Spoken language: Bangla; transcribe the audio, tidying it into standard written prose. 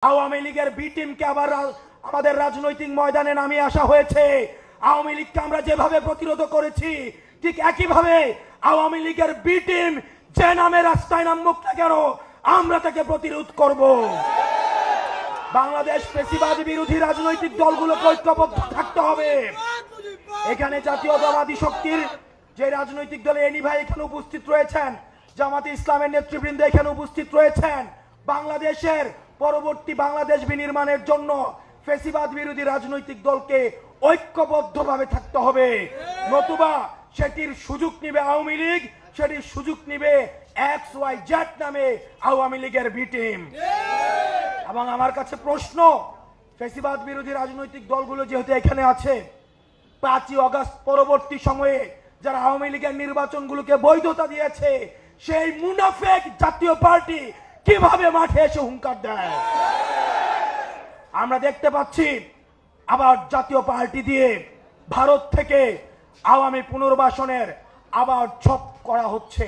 আওয়ামী লীগের বি টিমকে আবার আমাদের রাজনৈতিক ময়দানে নামিয়ে আসা হয়েছে। আওয়ামী লীগকে আমরা যেভাবে প্রতিরোধ করেছি ঠিক একইভাবে আওয়ামী লীগের বি টিম যে নামে রাস্তায় নামুক না কেন আমরা তাকে প্রতিরোধ করব। বাংলাদেশ ফ্যাসিবাদী বিরোধী রাজনৈতিক দলগুলোকে ঐক্যবদ্ধ থাকতে হবে। এখানে জাতীয়তাবাদী শক্তির যে রাজনৈতিক দলে এনি ভাই এখানে উপস্থিত রয়েছেন, জামাতে ইসলামের নেতৃবৃন্দ এখানে উপস্থিত রয়েছেন। বাংলাদেশের পরবর্তী বাংলাদেশ বিনির্মাণের জন্য ফ্যাসিবাদ বিরোধী রাজনৈতিক দলকে ঐক্যবদ্ধভাবে থাকতে হবে, নতুবা সেটির সুযোগ নিবে আওয়ামী লীগ, সেটির সুযোগ নিবে XYZ নামে আওয়ামী লীগের বি টিম। এবং আমার কাছে প্রশ্ন, ফ্যাসিবাদ বিরোধী রাজনৈতিক দলগুলো যেহেতু এখানে আছে, 5ই আগস্ট পরবর্তী সময়ে যারা আওয়ামী লীগের নির্বাচনগুলোকে বৈধতা দিয়েছে সেই মুনাফেক জাতীয় পার্টি কিভাবে মাঠে এসে হুঙ্কার দেয়? আমরা দেখতে পাচ্ছি আবার জাতীয় পার্টি দিয়ে ভারত থেকে আওয়ামী পুনর্বাসনের আবার ছক করা হচ্ছে।